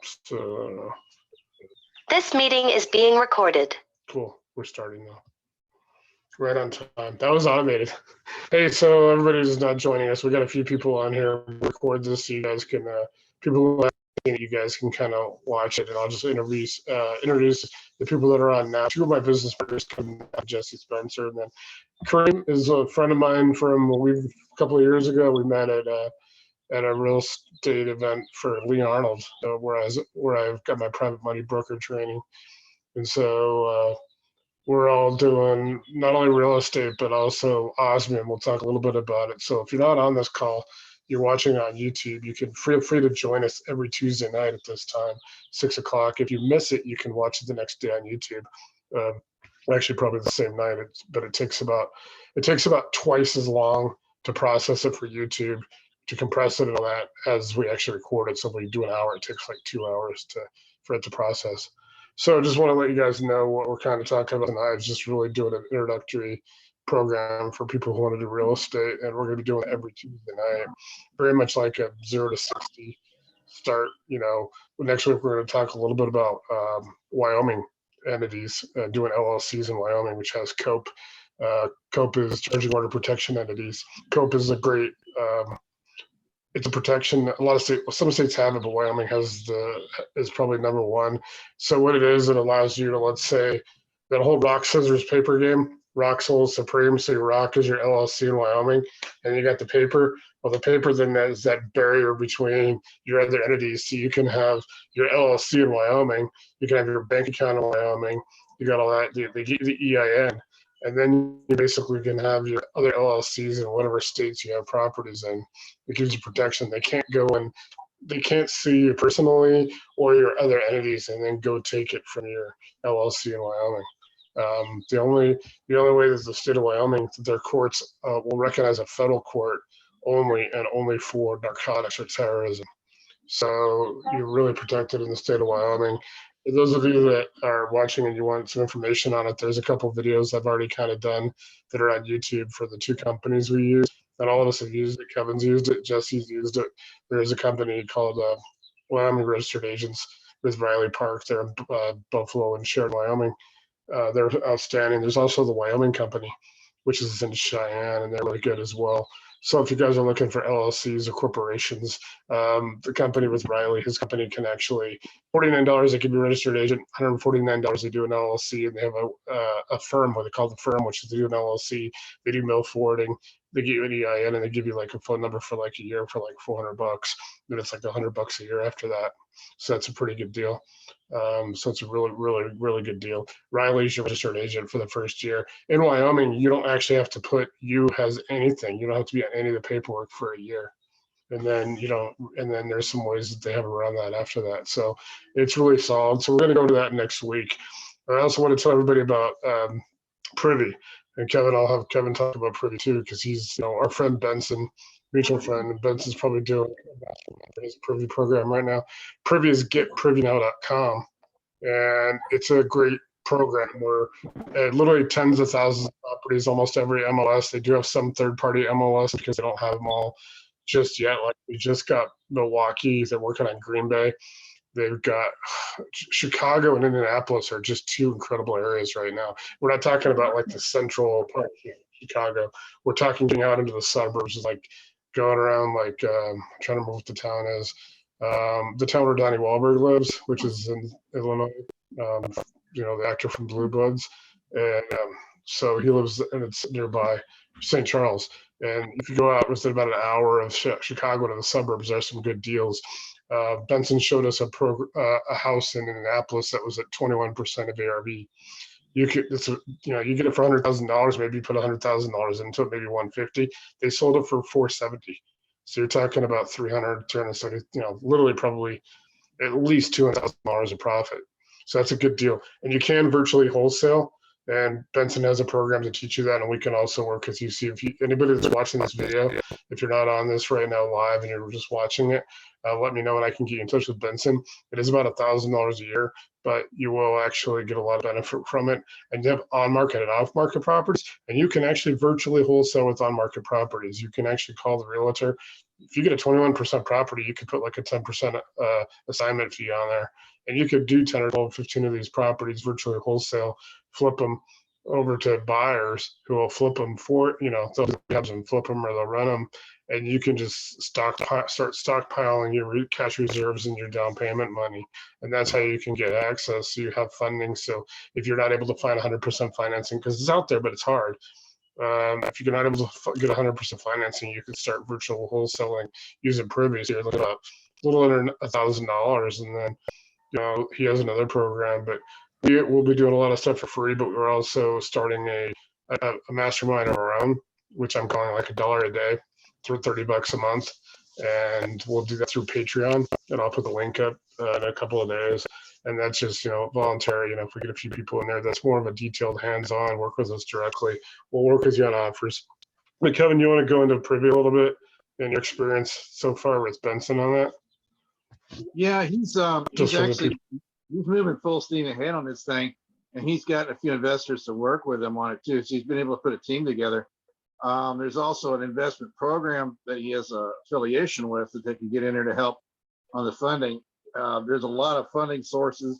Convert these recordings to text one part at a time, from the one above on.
So, I don't know. This meeting is being recorded. Cool. We're starting now. Right on time. That was automated. Hey, so everybody's not joining us. We got a few people on here. Record this so you guys can, people who you guys can kind of watch it, and I'll just introduce the people that are on now. Two of my business partners come now, Jesse Spencer, and then Kareem is a friend of mine from a couple of years ago. We met at a real estate event for Lee Arnold, where I've got my private money broker training, and so we're all doing not only real estate but also Osmium. We'll talk a little bit about it. So if you're not on this call, you're watching on YouTube, you can feel free to join us every Tuesday night at this time, 6 o'clock. If you miss it, you can watch it the next day on YouTube. Actually, probably the same night, but it takes about twice as long to process it for YouTube, to compress it and all that, as we actually record it. So if we do an hour, it takes like 2 hours for it to process. So just want to let you guys know what we're kind of talking about tonight. Is just really doing an introductory program for people who want to do real estate, and we're going to be doing it every Tuesday night, very much like a 0 to 60 start. Next week we're going to talk a little bit about Wyoming entities, doing LLCs in Wyoming, which has COPE. COPE is charging order protection entities. COPE is a great it's a protection. Some states have it, but Wyoming is probably number one. So what it is, it allows you to, let's say, that whole rock, scissors, paper game. Rock's whole supreme. So your rock is your LLC in Wyoming, and you got the paper. Well, the paper then is that barrier between your other entities. So you can have your LLC in Wyoming, you can have your bank account in Wyoming, you got all that, they give you the EIN. And then you basically can have your other LLCs in whatever states you have properties in. It gives you protection. They can't sue you personally or your other entities and then go take it from your LLC in Wyoming. The only way that the state of Wyoming, their courts will recognize a federal court only for narcotics or terrorism. So you're really protected in the state of Wyoming. For those of you that are watching and you want some information on it, there's a couple of videos I've already kind of done that are on YouTube for the two companies we use. And all of us have used it. Kevin's used it. Jesse's used it. There's a company called Wyoming Registered Agents with Riley Park. They're in Buffalo and Sheridan, Wyoming. They're outstanding. There's also the Wyoming company, which is in Cheyenne, and they're really good as well. So if you guys are looking for LLCs or corporations, the company with Riley, his company can actually, $49 they can be a registered agent, $149 they do an LLC, and they have a firm, what they call the firm, which is they do an LLC, they do mail forwarding, they give you an EIN, and they give you like a phone number for like a year for like $400. Then it's like $100 a year after that. So that's a pretty good deal. So it's a really, really, really good deal. Riley's your registered agent for the first year. In Wyoming, you don't actually have to put you as anything. You don't have to be on any of the paperwork for a year. And then there's some ways that they have around that after that. So it's really solid. So we're going to go to that next week. I also want to tell everybody about Privy. And Kevin, I'll have Kevin talk about Privy too, because he's, our friend Benson, mutual friend, and Benson's probably doing his Privy program right now. Privy is getprivynow.com, and it's a great program where literally tens of thousands of properties, almost every MLS. They do have some third-party MLS because they don't have them all just yet. Like we just got Milwaukee. They're working on Green Bay. They've got Chicago and Indianapolis are just two incredible areas right now. We're not talking about like the central part of Chicago. We're talking getting out into the suburbs, like going around, like trying to remember what the town is. The town where Donnie Wahlberg lives, which is in Illinois. The actor from Blue Bloods, and so he lives, and it's nearby St. Charles. And if you go out within about an hour of Chicago to the suburbs, there's some good deals. Benson showed us a house in Indianapolis that was at 21% of ARV. You get it for $100,000. Maybe you put $100,000 into it, maybe $150. They sold it for $470. So you're talking about $370. Literally probably at least $200,000 of profit. So that's a good deal. And you can virtually wholesale. And Benson has a program to teach you that, and we can also work with you. See if anybody that's watching this video, if you're not on this right now live and you're just watching it, let me know and I can get you in touch with Benson. It is about $1,000 a year, but you will actually get a lot of benefit from it. And you have on-market and off-market properties, and you can actually virtually wholesale with on-market properties. You can actually call the realtor. if you get a 21% property, you could put like a 10% assignment fee on there, and you could do 10 or 12, 15 of these properties virtually wholesale, flip them over to buyers who will flip them for, they'll have them flip them or they'll run them, and you can just start stockpiling your cash reserves and your down payment money. And that's how you can get access. So you have funding. So if you're not able to find 100% financing, because it's out there, but it's hard. If you're not able to get 100% financing, you can start virtual wholesaling using Privy. So you're looking at a little under $1,000, and then he has another program. But we'll be doing a lot of stuff for free. But we're also starting a mastermind of our own, which I'm calling like $1 a day for $30 a month, and we'll do that through Patreon. And I'll put the link up in a couple of days. And that's just, voluntary. If we get a few people in there, that's more of a detailed hands-on, work with us directly. We'll work with you on offers. But Kevin, you want to go into Privy a little bit and your experience so far with Benson on that? Yeah, he's moving full steam ahead on this thing, and he's got a few investors to work with him on it too. So he's been able to put a team together. There's also an investment program that he has an affiliation with that they can get in there to help on the funding. There's a lot of funding sources.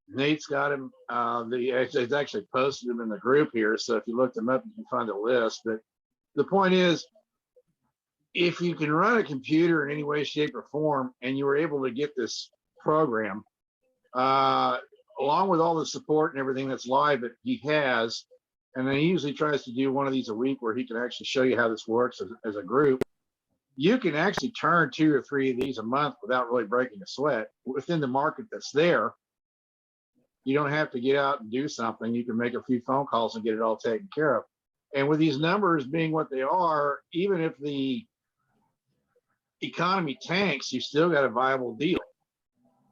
Nate's got him. He's actually posted him in the group here. So if you look them up, you can find a list. But the point is, if you can run a computer in any way, shape, or form, and you were able to get this program, along with all the support and everything that's live that he has, and then he usually tries to do one of these a week where he can actually show you how this works as a group. You can actually turn 2 or 3 of these a month without really breaking a sweat within the market that's there. You don't have to get out and do something. You can make a few phone calls and get it all taken care of. And with these numbers being what they are, even if the economy tanks, you still got a viable deal.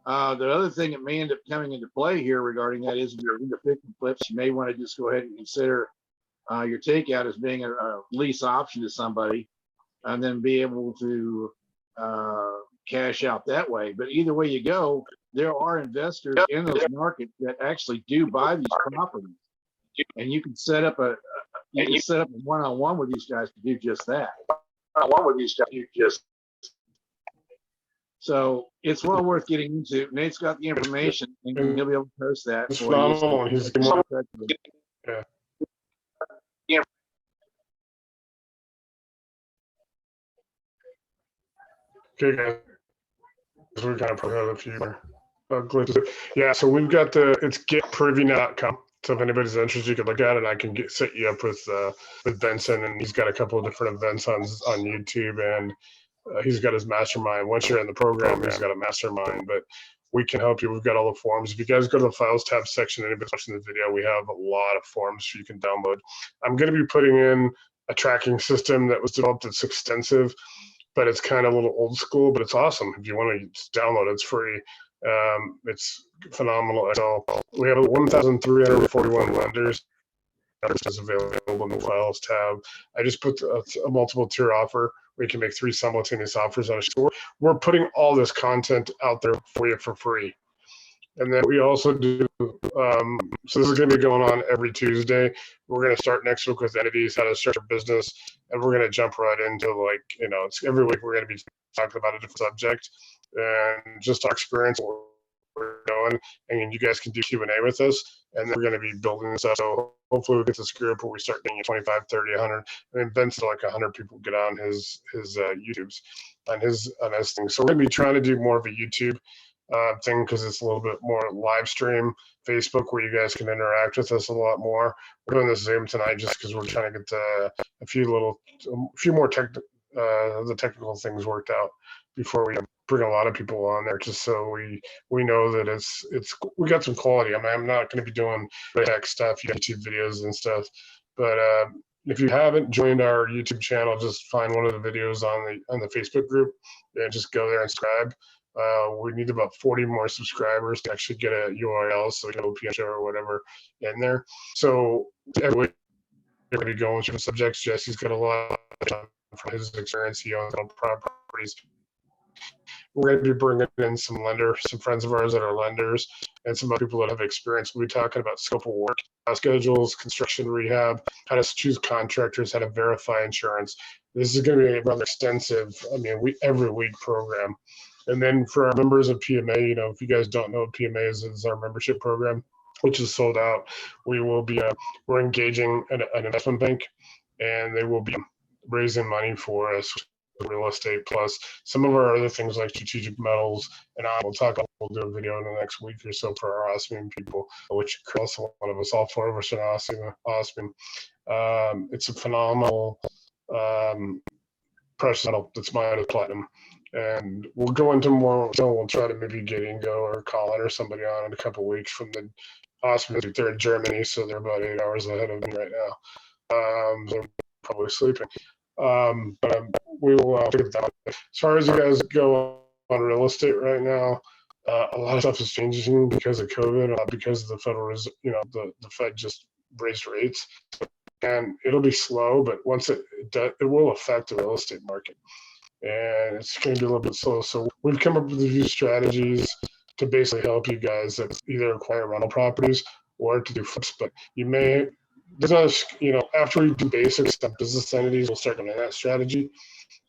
The other thing that may end up coming into play here regarding that is if you're into pick and flips, you may want to just go ahead and consider your takeout as being a lease option to somebody, and then be able to cash out that way. But either way you go, there are investors in those markets that actually do buy these properties, and you can set up a one-on-one with these guys to do just that. So it's well worth getting into. Nate's got the information, and he'll be able to post that. It's phenomenal. He's Yeah. Okay, guys. We kind of probably have a few more glitches. Yeah, so we've got it's getprivy.com. So if anybody's interested, you can look at it. I can set you up with Benson, and he's got a couple of different events on YouTube, and he's got his mastermind. Once you're in the program, he's got a mastermind, but we can help you. We've got all the forms. If you guys go to the files tab section, anybody's watching the video, we have a lot of forms you can download. I'm going to be putting in a tracking system that was developed that's extensive, but it's kind of a little old school, but it's awesome. If you want to just download it, it's free. It's phenomenal. So we have 1,341 lenders. Is available in the files tab. I just put a multiple tier offer where you can make 3 simultaneous offers on a store. We're putting all this content out there for you for free. And then we also do, so this is going to be going on every Tuesday. We're going to start next week with entities, how to start your business. And we're going to jump right into it's every week we're going to be talking about a different subject and just our experience, what we're doing. And you guys can do Q&A with us. And then we're going to be building this up. So hopefully we get this group where we start getting 25, 30, 100. I mean, Ben's like 100 people get on his YouTubes, on his thing. So we're going to be trying to do more of a YouTube thing because it's a little bit more live stream. Facebook, where you guys can interact with us a lot more. We're doing this Zoom tonight just because we're trying to get a few more the technical things worked out before we bring a lot of people on there, just so we know that it's we got some quality. I mean, I'm not going to be doing the tech stuff, YouTube videos and stuff, but if you haven't joined our YouTube channel, just find one of the videos on the Facebook group and just go there and subscribe. We need about 40 more subscribers to actually get a URL, so we can open show or whatever in there. So every week we're going to be going through the subjects. Jesse's got a lot of time from his experience. He owns his own properties. we're going to be bringing in some friends of ours that are lenders, and some other people that have experience. We'll be talking about scope of work, schedules, construction rehab, how to choose contractors, how to verify insurance. This is going to be a rather extensive, every week program. And then for our members of PMA, if you guys don't know what PMA is, it's our membership program, which is sold out. We will be, we're engaging an investment bank, and they will be raising money for us, real estate, plus some of our other things like strategic metals. And we'll do a video in the next week or so for our Osmium people, which also one of us, all four of us are Osmium. It's a phenomenal precious metal that's mined with platinum. And we'll go into more. So we'll try to maybe get Ingo or Colin or somebody on in a couple of weeks from the Osmium. They're in Germany, so they're about 8 hours ahead of me right now. They're probably sleeping. But we will figure that out. As far as you guys go on real estate right now, a lot of stuff is changing because of COVID, because of the Federal Reserve. The Fed just raised rates, and it'll be slow. But once it will affect the real estate market. And it's going to be a little bit slow. So we've come up with a few strategies to basically help you guys that either acquire rental properties or to do flips. But after we do basics on business entities, we'll start doing that strategy,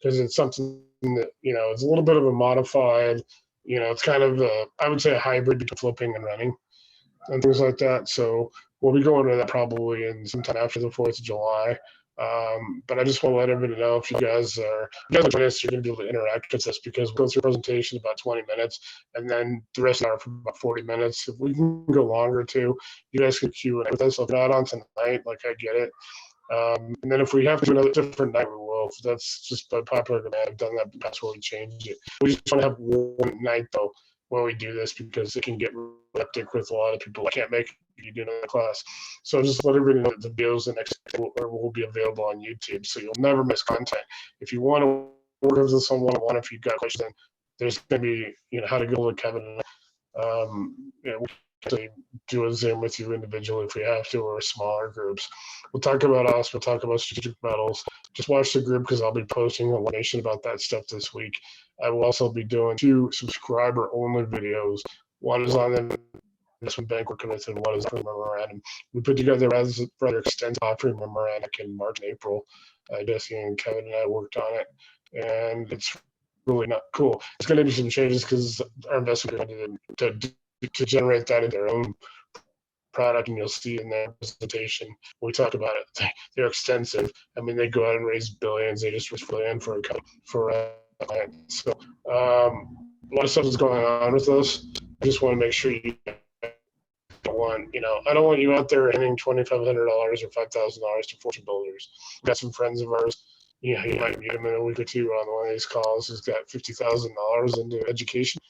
because it's something that, it's a little bit of a modified, it's kind of I would say a hybrid between flipping and renting and things like that. So we'll be going to that probably in sometime after the 4th of July. But I just want to let everybody know, if you guys are joining us, you're going to be able to interact with us, because we'll go through a presentation about 20 minutes, and then the rest of the hour for about 40 minutes. If we can go longer too, you guys can Q&A with us. If not on tonight, like, I get it. And then if we have to do another different night, we will. That's just by popular demand. I've done that before we change it. We just want to have one night though when we do this, because it can get hectic with a lot of people. I can't make you do another class. So just let everybody know that the videos the next will be available on YouTube, so you'll never miss content. If you want to work with us on one-on-one, if you've got questions, then there's going to be, how to go with Kevin. We can do a Zoom with you individually if we have to, or smaller groups. We'll talk about us. We'll talk about strategic metals. Just watch the group, because I'll be posting information about that stuff this week. I will also be doing 2 subscriber-only videos. One is on the investment bank working with, and one is offering memorandum. We put together a rather extensive offering memorandum in March and April. Jesse and Kevin and I worked on it, and it's really not cool. It's going to be some changes, because our investors are going to generate that in their own product, and you'll see in their presentation we talk about it. They're extensive. They go out and raise billions. They just raised $1 billion for a client. So a lot of stuff is going on with us. I just want to make sure you I don't want you out there handing $2,500 or $5,000 to fortune builders. We've got some friends of ours. You might meet him in a week or two on one of these calls, who's got $50,000 into education.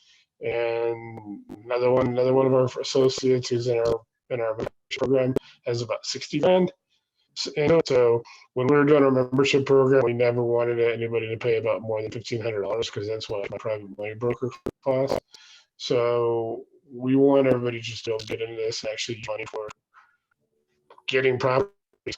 And another one of our associates who's in our program has about 60 grand. So when we were doing our membership program, we never wanted anybody to pay about more than $1,500, because that's what my private money broker costs. So we want everybody just to get into this and actually use money for getting properties,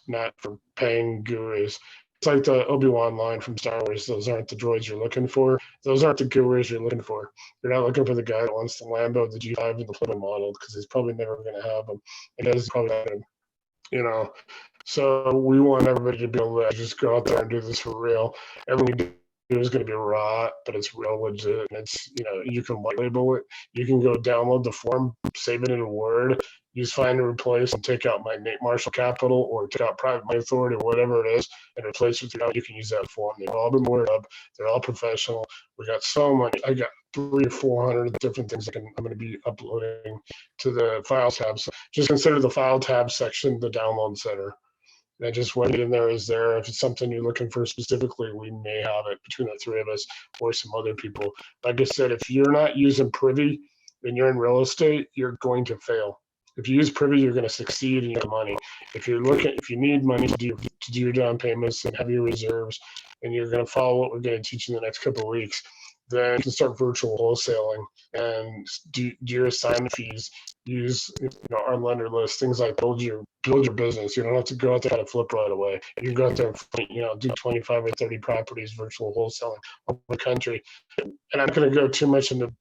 not for paying gurus. It's like the Obi-Wan line from Star Wars. Those aren't the droids you're looking for. Those aren't the gurus you're looking for. You're not looking for the guy that wants the Lambo, the G5, and the Plymouth model, because he's probably never going to have them. And he's probably not going to, So we want everybody to be able to just go out there and do this for real. Everything you do is going to be raw, but it's real legit. And it's, you can white label it. You can go download the form, save it in Word, use find and replace, and take out my Nate Marshall Capital, or take out Private Money Authority, or whatever it is, and replace it with, you can use that form. They've all been Word up. They're all professional. We got so many. I got 300 or 400 different things I'm going to be uploading to the Files tab. So just consider the File tab section the download center. And just what in there is there. If it's something you're looking for specifically, we may have it between the 3 of us or some other people. Like I said, if you're not using Privy and you're in real estate, you're going to fail. If you use Privy, you're going to succeed and you get money. If you need money to do your down payments and have your reserves, and you're going to follow what we're going to teach in the next couple of weeks, then you can start virtual wholesaling and do your assignment fees. Use our lender list, things like build your build your business. You don't have to go out there and flip right away. You can go out there and do 25 or 30 properties, virtual wholesaling over the country. And I'm not going to go too much into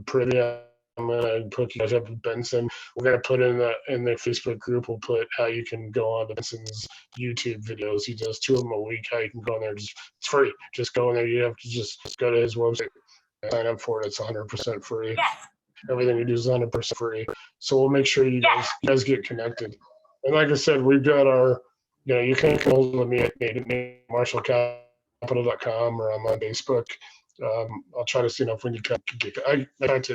Privia. I'm gonna put you guys up with Benson. We're gonna put in the Facebook group. We'll put how you can go on to Benson's YouTube videos. He does 2 of them a week. How you can go in there, it's free. Just go in there. You have to just go to his website, sign up for it. It's 100% free. Everything you do is 100% free. So we'll make sure you guys get connected. And like I said, we've got our, you can get hold of me at marshallcapital.com, or I'm on Facebook. I'll try to see if we can get.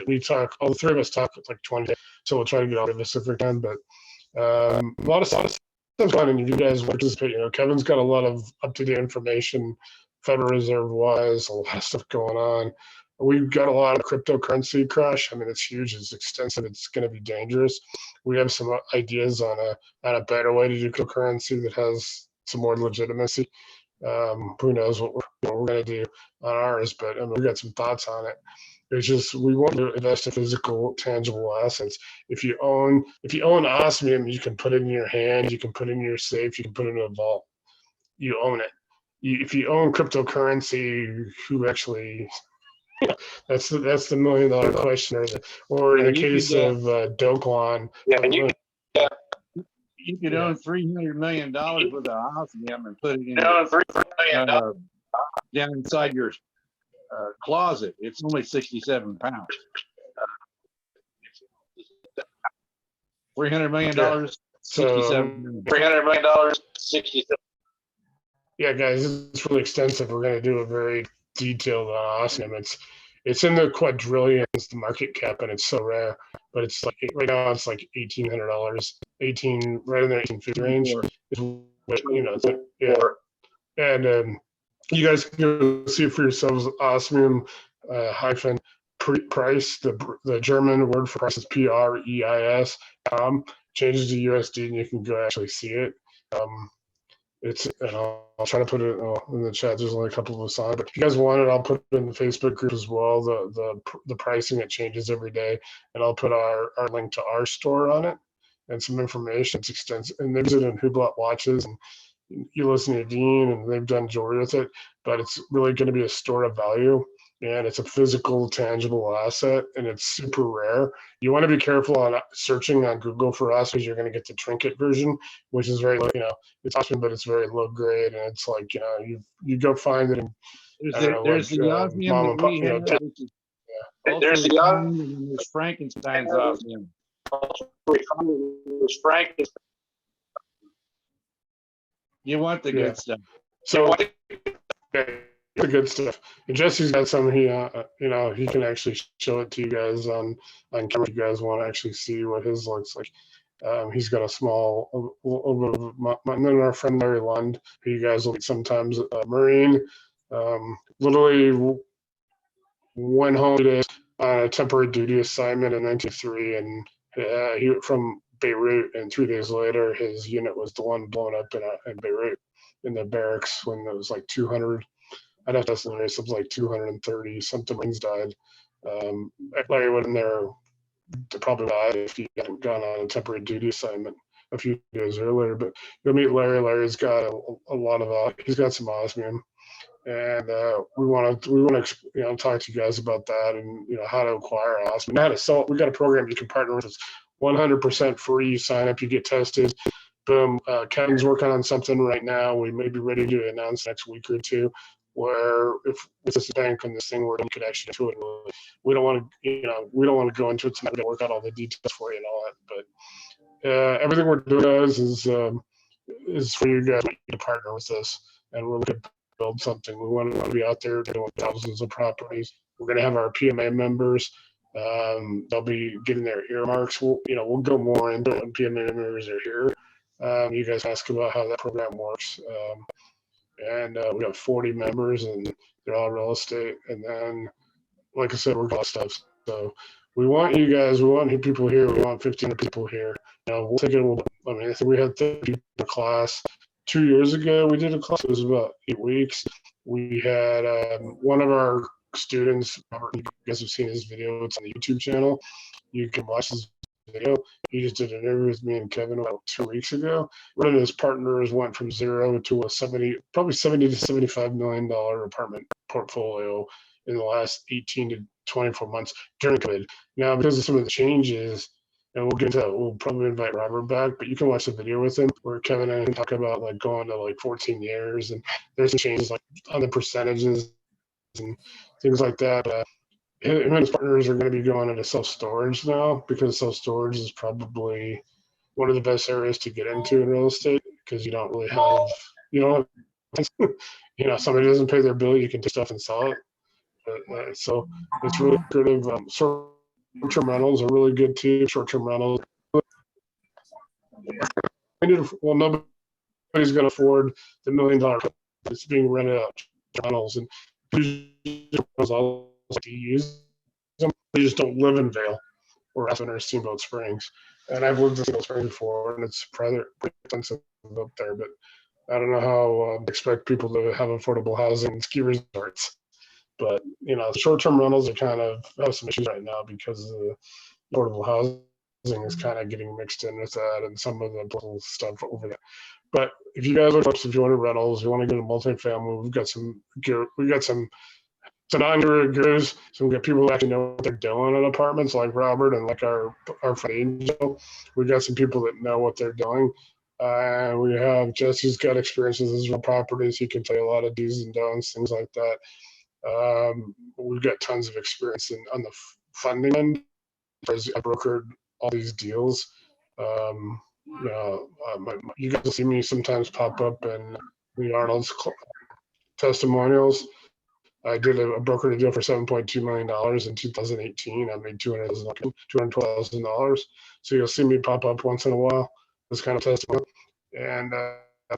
We talk. All the 3 of us talk like 20, so we'll try to get all of this if we can. But a lot of stuff going, and if you guys participate, Kevin's got a lot of up-to-date information, Federal Reserve wise, a lot of stuff going on. We've got a lot of cryptocurrency crash. I mean, it's huge. It's extensive. It's going to be dangerous. We have some ideas on a better way to do cryptocurrency that has some more legitimacy. Who knows what we're going to do on ours, but we got some thoughts on it. It's just we want to invest in physical, tangible assets. If you own Osmium, you can put it in your hand, you can put it in your safe, you can put it in a vault. You own it. If you own cryptocurrency, who actually? That's the $1 million question. Or in the case of Doquan, you could own $300 million with a Osmium and put it in down inside your closet. It's only 67 pounds. $300 million, 67. $300 million, 67. Yeah, guys, it's really extensive. We're going to do a very detailed on Osmium. It's in the quadrillions, the market cap, and it's so rare. But it's like right now it's like $1,800, right in the 1850 range. And you guys can see it for yourselves. Osmium hyphen price. The German word for price is PREIS. Changes to USD, and you can go actually see it. And I'll try to put it in the chat. There's only a couple of us on, but if you guys want it, I'll put it in the Facebook group as well. The pricing, it changes every day, and I'll put our link to our store on it and some information. It's extensive, and there's it in Hublot watches, and you listen to Dean, and they've done jewelry with it. But it's really going to be a store of value, and it's a physical, tangible asset, and it's super rare. You want to be careful on searching on Google for us, because you're going to get the trinket version, which is very, it's awesome, but it's very low grade, and it's like, you go find it. And there's the Osmium that we have. There's the Osmium, and there's Frankenstein's Osmium. You want the good stuff. So the good stuff. And Jesse's got some. He can actually show it to you guys on camera. If you guys want to actually see what his looks like. He's got a small, and then our friend Larry Lund, who you guys will meet sometimes, Marine, literally went home on a temporary duty assignment in 1993, and he from Beirut, and 3 days later, his unit was the one blown up in Beirut in the barracks when there was like 200. I'd have to estimate something like 230 something Marines died. Larry went in there to probably died if he hadn't gone on a temporary duty assignment a few days earlier. But you'll meet Larry. Larry's got a lot of he's got some Osmium, and we want to talk to you guys about that, and how to acquire Osmium, how to sell it. We got a program you can partner with. It's 100% free. You sign up, you get tested. Boom. Kevin's working on something right now. We may be ready to announce next week or two, where if with this bank and this thing, where you could actually do it. We don't want to go into it tonight. We're going to work out all the details for you and all that. But everything we're doing is for you guys to partner with us, and we're looking to build something. We want to be out there doing thousands of properties. We're going to have our PMA members. They'll be getting their earmarks. We'll go more into it when PMA members are here. You guys ask about how that program works. And we have 40 members, and they're all real estate. And then, like I said, we're got stuff. So we want you guys. We want people here. We want 1,500 people here. We'll take it. I think we had 30 people in a class 2 years ago. We did a class. It was about 8 weeks. We had one of our students, Robert. You guys have seen his video. It's on the YouTube channel. You can watch his video. He just did an interview with me and Kevin about 2 weeks ago. One of his partners went from zero to a probably $70 to $75 million apartment portfolio in the last 18 to 24 months during COVID. Now, because of some of the changes, and we'll get into that, we'll probably invite Robert back, but you can watch the video with him where Kevin and I talk about like going to like 14 years, and there's some changes like on the percentages and things like that. Him and his partners are going to be going into self-storage now, because self-storage is probably one of the best areas to get into in real estate, because you don't really have, you know, somebody doesn't pay their bill, you can take stuff and sell it. So it's really good. Short-term rentals are really good too. Short-term rentals. Well, nobody's going to afford the $1 million that's being rented out rentals, and to use them. They just don't live in Vail or Aspen or Steamboat Springs. And I've lived in Steamboat Springs before, and it's pretty expensive up there. But I don't know how expect people to have affordable housing and ski resorts. But short-term rentals are kind of have some issues right now because the affordable housing is kind of getting mixed in with that and some of the political stuff over there. But if you guys if you want to rentals, you want to get a multifamily, we've got some non-gear gurus. So we got people who actually know what they're doing in apartments, like Robert and like our friend Angel. We got some people that know what they're doing. We have Jesse's got experiences as real properties. He can tell you a lot of do's and don'ts, things like that. We've got tons of experience on the funding end. I brokered all these deals. You guys will see me sometimes pop up in the Arnold's testimonials. I did a brokered deal for $7.2 million in 2018. I made $212,000. So you'll see me pop up once in a while, this kind of testimony, and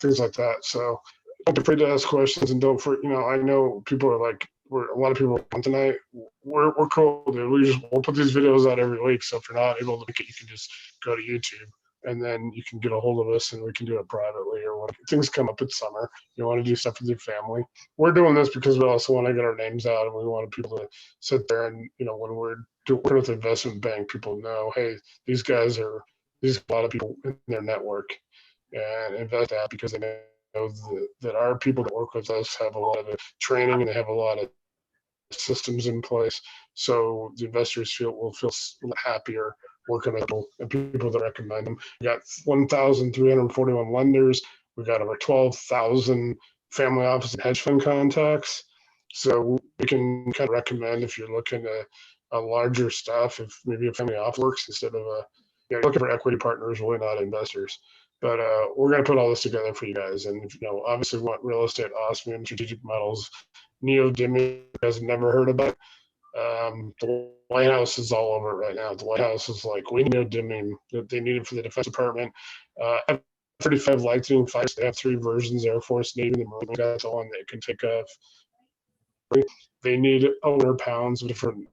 things like that. So don't be afraid to ask questions, and don't I know people are like, a lot of people on tonight. We're cool, dude. We'll put these videos out every week. So if you're not able to make it, you can just go to YouTube, and then you can get a hold of us, and we can do it privately. Or when things come up, it's summer, you want to do stuff with your family. We're doing this because we also want to get our names out, and we want people to sit there and when we're working with the investment bank, people know, hey, these guys are a lot of people in their network, and invest that because they know that our people that work with us have a lot of training and they have a lot of systems in place, so the investors will feel happier working with people and people that recommend them. We got 1,341 lenders. We got over 12,000 family office and hedge fund contacts. So we can kind of recommend if you're looking at a larger stuff, if maybe a family office works instead of looking for equity partners, really not investors. But we're going to put all this together for you guys. And obviously we want real estate, Osmium, strategic metals, neodymium, you guys have never heard about. The White House is all over it right now. The White House is like, we need neodymium that they need it for the Defense Department. F-35 Lightning fighters, they have 3 versions, Air Force, Navy, and the Marine. That's the one that can take off. They need 100 pounds of different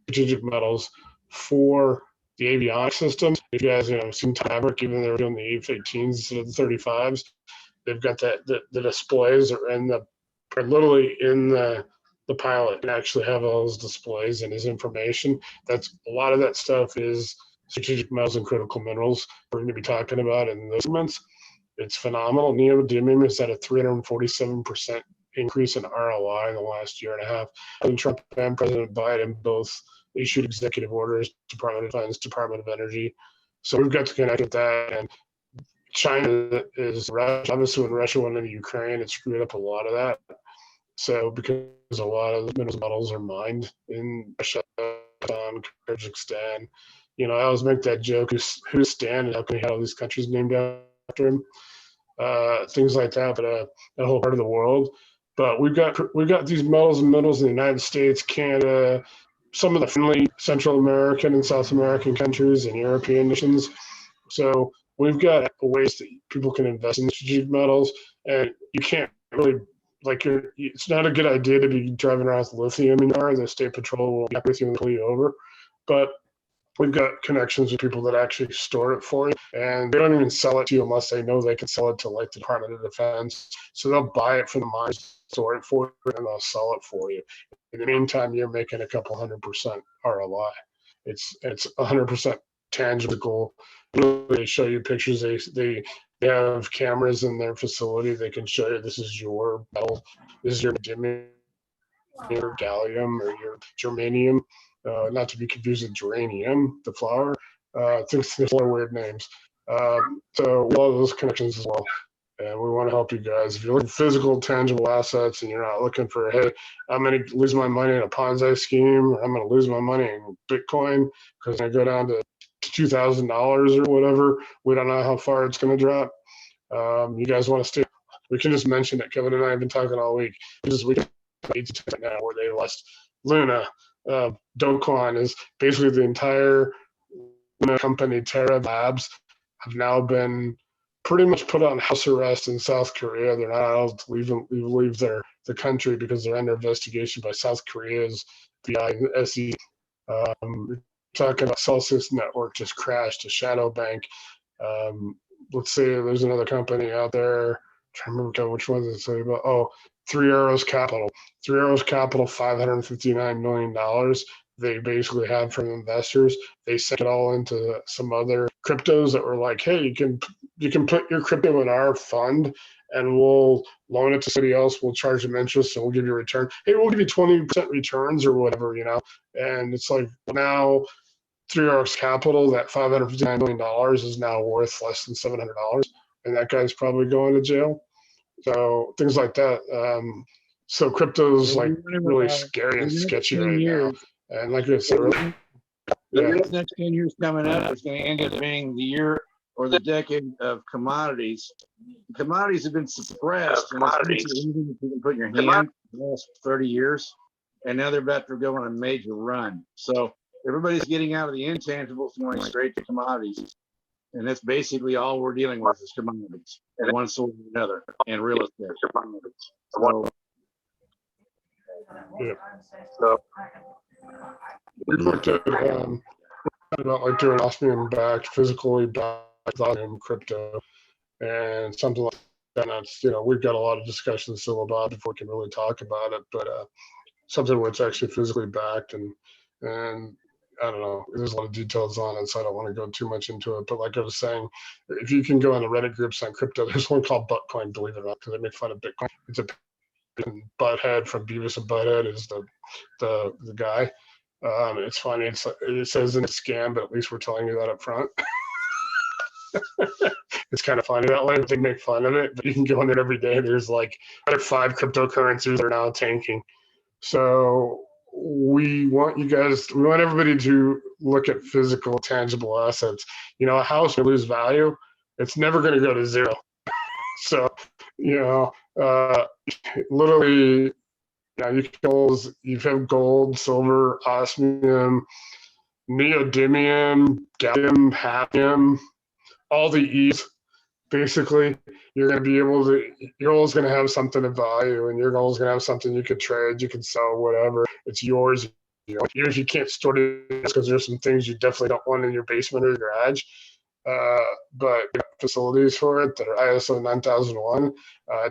strategic metals for the avionics systems. If you guys seen Maverick, even though they're doing the F-18s instead of the 35s, they've got the displays are literally in the pilot, and actually have all those displays and his information. That's a lot of that stuff is strategic metals and critical minerals we're going to be talking about in those months. It's phenomenal. Neodymium is at a 347% increase in ROI in the last year and a half. President Trump and President Biden both issued executive orders, Department of Defense, Department of Energy. So we've got to connect with that. And China is Russia. Obviously, when Russia went into Ukraine, it screwed up a lot of that. So because a lot of the minerals metals are mined in Russia, Kyrgyzstan, I always make that joke: who's Stan, and how can he have all these countries named after him? Things like that, but that whole part of the world. But we've got these metals and minerals in the United States, Canada, some of the friendly Central American and South American countries, and European nations. So we've got ways that people can invest in strategic metals, and you can't really it's not a good idea to be driving around with lithium in your car. The state patrol will back with you and pull you over. But we've got connections with people that actually store it for you, and they don't even sell it to you unless they know they can sell it to like the Department of Defense. So they'll buy it from the mines, store it for you, and they'll sell it for you. In the meantime, you're making a couple 100% ROI. It's 100% tangible. They show you pictures. They have cameras in their facility. They can show you this is your metal, this is your neodymium, your gallium, or your germanium. Not to be confused with geranium, the flower. There's a lot of weird names. So a lot of those connections as well. And we want to help you guys. If you're looking for physical, tangible assets and you're not looking for, hey, I'm going to lose my money in a Ponzi scheme, or I'm going to lose my money in Bitcoin because I go down to $2,000 or whatever. We don't know how far it's going to drop. You guys want to stay? We can just mention it. Kevin and I have been talking all week. We can right now where they lost Luna. Dokwan is basically the entire Luna company, Terra Labs, have now been pretty much put on house arrest in South Korea. They're not allowed to leave the country because they're under investigation by South Korea's FBI and SEC. Talking about Celsius Network just crashed, a shadow bank. Let's say there's another company out there. I'm trying to remember which one did it say about. Oh, Three Arrows Capital. Three Arrows Capital, $559 million. They basically had from investors. They sent it all into some other cryptos that were like, hey, you can put your crypto in our fund and we'll loan it to somebody else. We'll charge them interest and we'll give you a return. Hey, we'll give you 20% returns or whatever, And it's like now Three Arrows Capital, that $559 million is now worth less than $700. And that guy's probably going to jail. So things like that. So crypto's like really scary and sketchy right now. And like I said, the next 10 years coming up is going to end up being the year or the decade of commodities. Commodities have been suppressed. You can put in your hand for the last 30 years, and now they're about to go on a major run. So everybody's getting out of the intangibles and going straight to commodities. And that's basically all we're dealing with is commodities, and one sort or another, and real estate. So, we looked at about like doing Osmium backed, physically backed Osmium crypto, and something like that. That's, we've got a lot of discussions still about it before we can really talk about it, but something where it's actually physically backed and I don't know, there's a lot of details on it, so I don't want to go too much into it. But like I was saying, if you can go on the Reddit groups on crypto, there's one called Buttcoin, believe it or not, because they make fun of Bitcoin. It's a Butthead from Beavis and Butthead is the guy. It's funny. It says in a scam, but at least we're telling you that up front. It's kind of funny that way. They make fun of it, but you can go on it every day. There's like 5 cryptocurrencies that are now tanking. So we want everybody to look at physical, tangible assets. A house will lose value. It's never going to go to zero. So, literally, you have gold, silver, osmium, neodymium, gallium, hafnium, all the E's. Basically, you're always going to have something of value, and you're always going to have something you could trade, you can sell, whatever. It's yours. Even if you can't store it because there's some things you definitely don't want in your basement or your garage. But facilities for it that are ISO 9001.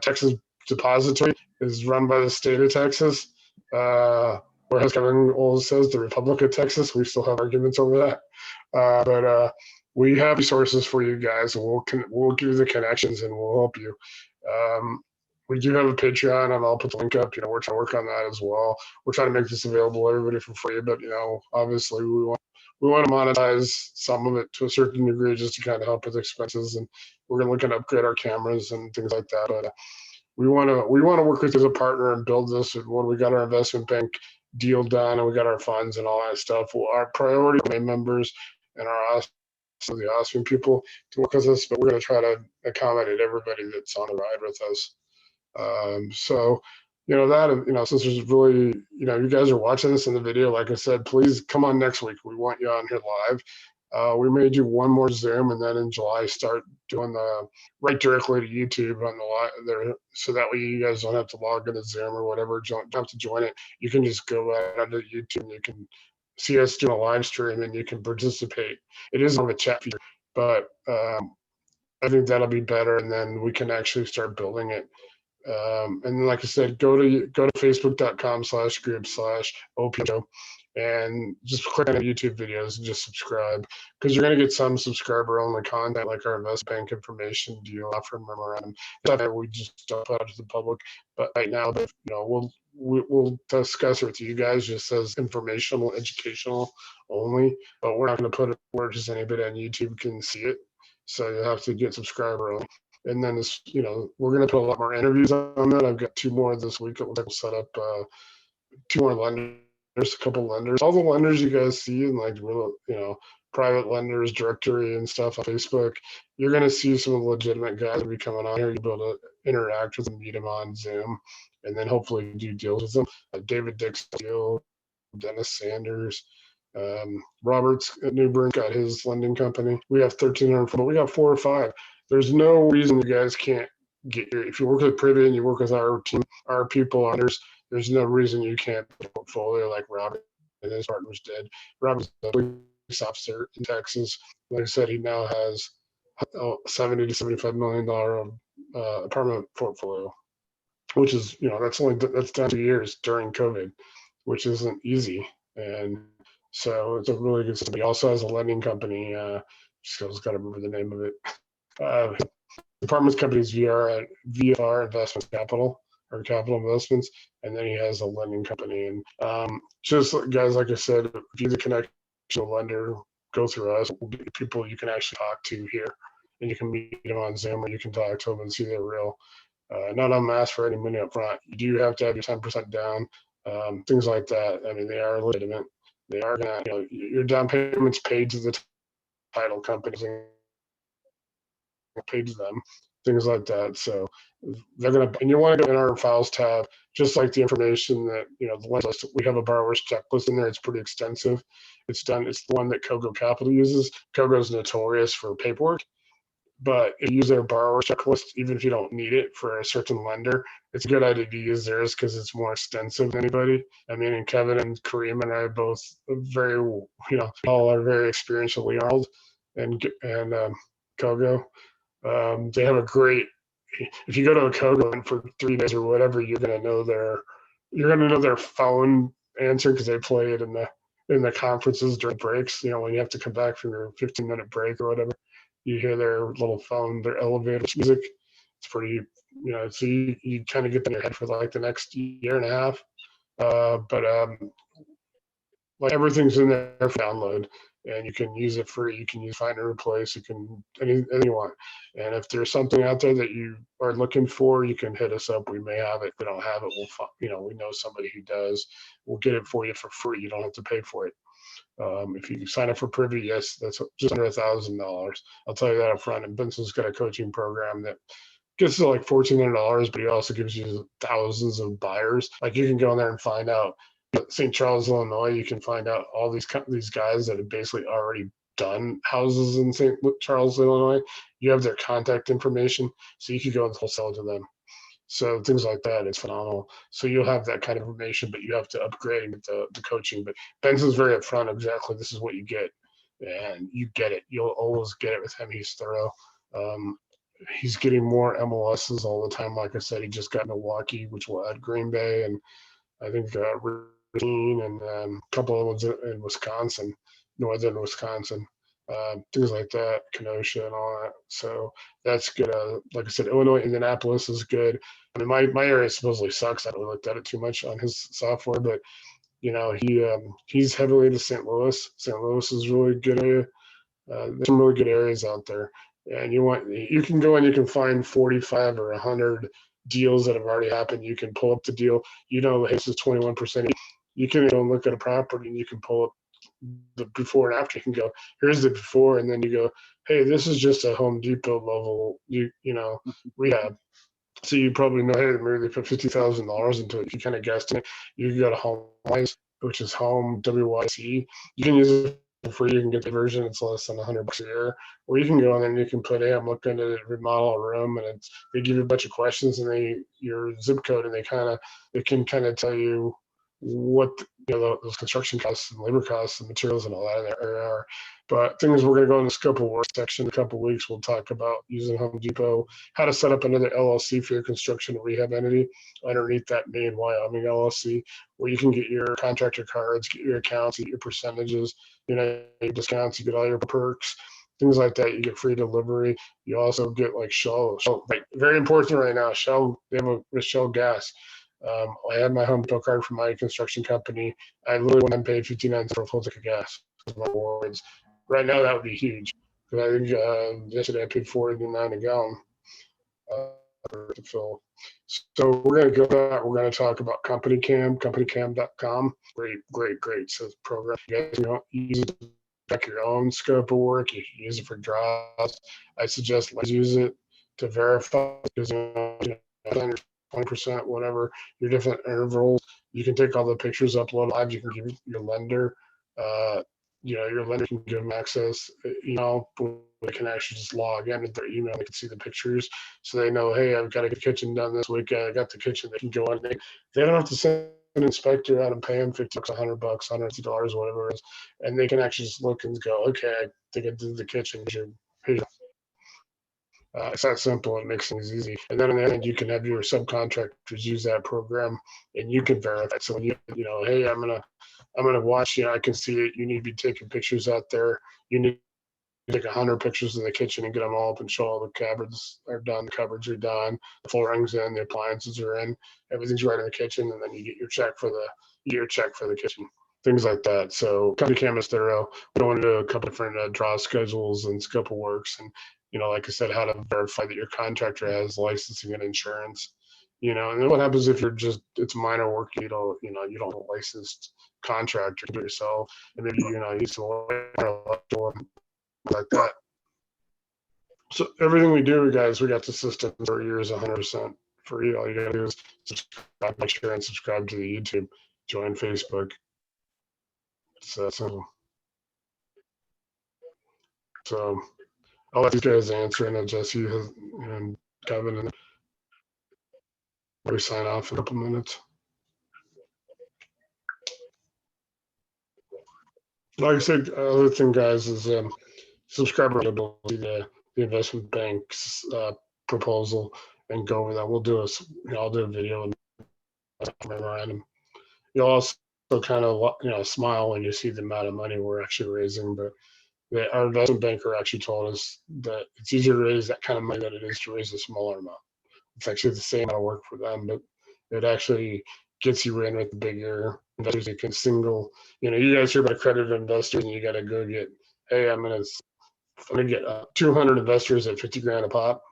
Texas Depository is run by the state of Texas. Or as Kevin always says, the Republic of Texas. We still have arguments over that. But we have resources for you guys, and we'll give you the connections and we'll help you. We do have a Patreon, and I'll put the link up. We're trying to work on that as well. We're trying to make this available to everybody for free, but obviously we want to monetize some of it to a certain degree just to kind of help with expenses, and we're going to look at upgrade our cameras and things like that. But we want to work with you as a partner and build this. And when we got our investment bank deal done and we got our funds and all that stuff, our priority main members and the Osmium people to work with us, but we're going to try to accommodate everybody that's on the ride with us. Since there's really, you guys are watching this in the video, like I said, please come on next week. We want you on here live. We may do one more Zoom, and then in July start doing the right directly to YouTube on the live there, so that way you guys don't have to log into Zoom or whatever. Don't have to join it. You can just go right onto YouTube, and you can see us doing a live stream, and you can participate. It is on the chat feature, but I think that'll be better, and then we can actually start building it. And like I said, go to facebook.com/group/OPO and just click on the YouTube videos and just subscribe, because you're going to get some subscriber only content like our investment bank information, deal offer memorandum, stuff that we just don't put out to the public. But right now, we'll discuss it with you guys just as informational, educational only, but we're not going to put it where just anybody on YouTube can see it. So you have to get subscriber only. And then it's, we're going to put a lot more interviews on that. I've got 2 more this week. We'll set up 2 more lenders, a couple lenders. All the lenders you guys see in like real, private lenders directory and stuff on Facebook, you're going to see some of the legitimate guys will be coming on here. You'll be able to interact with them, meet them on Zoom, and then hopefully do deals with them. David Dick's deal, Dennis Sanders, Robert's Newbern got his lending company. We have 1,300, but we got 4 or 5. There's no reason you guys can't get here. If you work with Privy and you work with our team, our people, there's no reason you can't put a portfolio like Robert and his partners did. Robert's a police officer in Texas. Like I said, he now has $70 to $75 million apartment portfolio, which is, that's done 2 years during COVID, which isn't easy. And so it's a really good system. He also has a lending company. Just got to remember the name of it. Apartments company is VR Investment Capital or Capital Investments, and then he has a lending company. And just guys, like I said, if you need a connection to a lender, go through us. We'll get people you can actually talk to here, and you can meet them on Zoom, or you can talk to them and see they're real. Not on mass for any money up front. You do have to have your 10% down, things like that. I mean, they are legitimate. They are gonna, your down payment's paid to the title companies and paid to them, things like that. So they're gonna, and you want to go in our files tab, just like the information that, the list. We have a borrower's checklist in there. It's pretty extensive. It's the one that Kogo Capital uses. Kogo's notorious for paperwork, but if you use their borrower checklist, even if you don't need it for a certain lender, it's a good idea to use theirs because it's more extensive than anybody. I mean, and Kevin and Kareem and I both all are very experienced with Leonard and Kogo. They have a great. If you go to a Kogo for 3 days or whatever, you're gonna know their phone answer because they play it in the conferences during breaks. When you have to come back from your 15-minute break or whatever, you hear their little phone, their elevator music. It's pretty, so you kind of get in your head for like the next year and a half. But like everything's in there for download, and you can use it free. You can find and replace. You can anything you want. And if there's something out there that you are looking for, you can hit us up. We may have it. If we don't have it, we know somebody who does. We'll get it for you for free. You don't have to pay for it. If you sign up for Privy, yes, that's just under $1,000. I'll tell you that up front. And Benson's got a coaching program that gets to like $1,400, but he also gives you thousands of buyers. Like you can go in there and find out. St. Charles, Illinois, you can find out all these guys that have basically already done houses in St. Charles, Illinois. You have their contact information, so you could go and wholesale to them. So things like that, it's phenomenal. So you'll have that kind of information, but you have to upgrade and get the coaching. But Benson's very upfront. Exactly, this is what you get, and you get it. You'll always get it with him. He's thorough. He's getting more MLSs all the time. Like I said, he just got Milwaukee, which will add Green Bay, and I think and a couple of ones in Wisconsin, northern Wisconsin, things like that, Kenosha and all that. So that's good. Like I said, Illinois, Indianapolis is good. I mean, my area supposedly sucks. I haven't looked at it too much on his software, but he's heavily into St. Louis. St. Louis is really good area. There's some really good areas out there, and you can go and you can find 45 or 100 deals that have already happened. You can pull up the deal. Hey, this is 21%. You can go and look at a property and you can pull up the before and after. You can go, here's the before, and then you go, hey, this is just a Home Depot level, rehab. So you probably know, hey, maybe they put $50,000 into it. If you kind of guessed it, you can go to HomeWise, which is Home WYC. You can use it for free. You can get the version. It's less than $100 a year. Or you can go in there and you can put, hey, I'm looking to remodel a room, and they give you a bunch of questions and your zip code, and they can kind of tell you what those construction costs and labor costs and materials and all that in there are. But things we're going to go in the scope of work section in a couple of weeks. We'll talk about using Home Depot, how to set up another LLC for your construction and rehab entity underneath that main Wyoming LLC, where you can get your contractor cards, get your accounts, get your percentages, your discounts, you get all your perks, things like that. You get free delivery. You also get like Shell, like very important right now. Shell, they have a Shell gas. I had my Home Depot card from my construction company. I literally one time paid 59 cents for a full tank of gas. My words. Right now, that would be huge. Because I think yesterday I paid $4.89 a gallon to fill. So we're going to go that. We're going to talk about companycam.com. Great. So it's program. You guys use it to check your own scope of work. You can use it for draws. I suggest let's use it to verify because 20%, whatever your different intervals. You can take all the pictures, upload live. You can give your lender, your lender can give them access. They can actually just log in with their email. They can see the pictures, so they know, hey, I've got to get the kitchen done this week. I got the kitchen. They can go on. They don't have to send an inspector out and pay them $50, $100, $150, whatever it is, and they can actually just look and go, okay, I think I did the kitchen. It's that simple. It makes things easy. And then in the end, you can have your subcontractors use that program, and you can verify. So when hey, I'm gonna watch. I can see it. You need to be taking pictures out there. You need to take 100 pictures of the kitchen and get them all up and show all the cupboards are done. The cupboards are done. The flooring's in. The appliances are in. Everything's right in the kitchen, and then you get your check for the kitchen. Things like that. So company cam is thorough. We go into a couple different draw schedules and scope of works, and like I said, how to verify that your contractor has licensing and insurance. And then what happens if it's minor work, you don't have a licensed contractor, do it yourself, and maybe you use a lawyer like that. So everything we do, guys, we got the system for years 100% free. All you gotta do is subscribe, make sure and subscribe to the YouTube, join Facebook. It's that simple. So I'll let these guys answer, and then Jesse and Kevin, and we sign off in a couple minutes. Like I said, other thing, guys, is subscriber ability, the investment bank's proposal, and go over that. We'll do I'll do a video and memorandum. You'll also kind of smile when you see the amount of money we're actually raising, but our investment banker actually told us that it's easier to raise that kind of money than it is to raise a smaller amount. It's actually the same amount of work for them, but it actually gets you in with the bigger investors. You can you guys hear about accredited investors, and you got to go get, hey, I'm gonna get 200 investors at 50 grand a pop.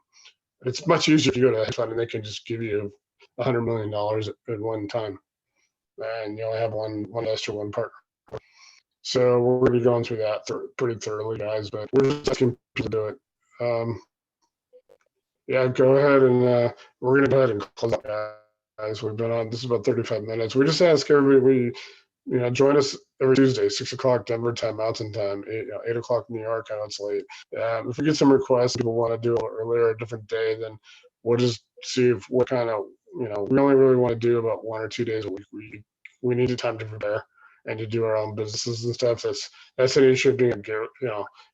It's much easier if you go to a hedge fund and they can just give you $100 million at one time, and you only have one investor, one partner. So we're going to be going through that pretty thoroughly, guys, but we're just asking people to do it. Go ahead and we're going to go ahead and close up, guys. We've been on, this is about 35 minutes. We just ask everybody, join us every Tuesday, 6 o'clock Denver time, Mountain time, 8 o'clock New York. I know it's late. If we get some requests, people want to do it earlier, a different day, then we'll just see what kind of, we only really want to do about 1 or 2 days a week. We need the time to prepare and to do our own businesses and stuff. That's an issue of being a guru.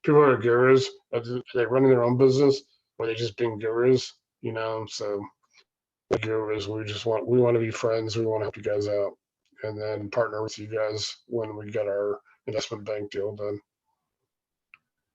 People are gurus. Are they running their own business, or are they just being gurus? So the gurus, we want to be friends. We want to help you guys out, and then partner with you guys when we get our investment bank deal done.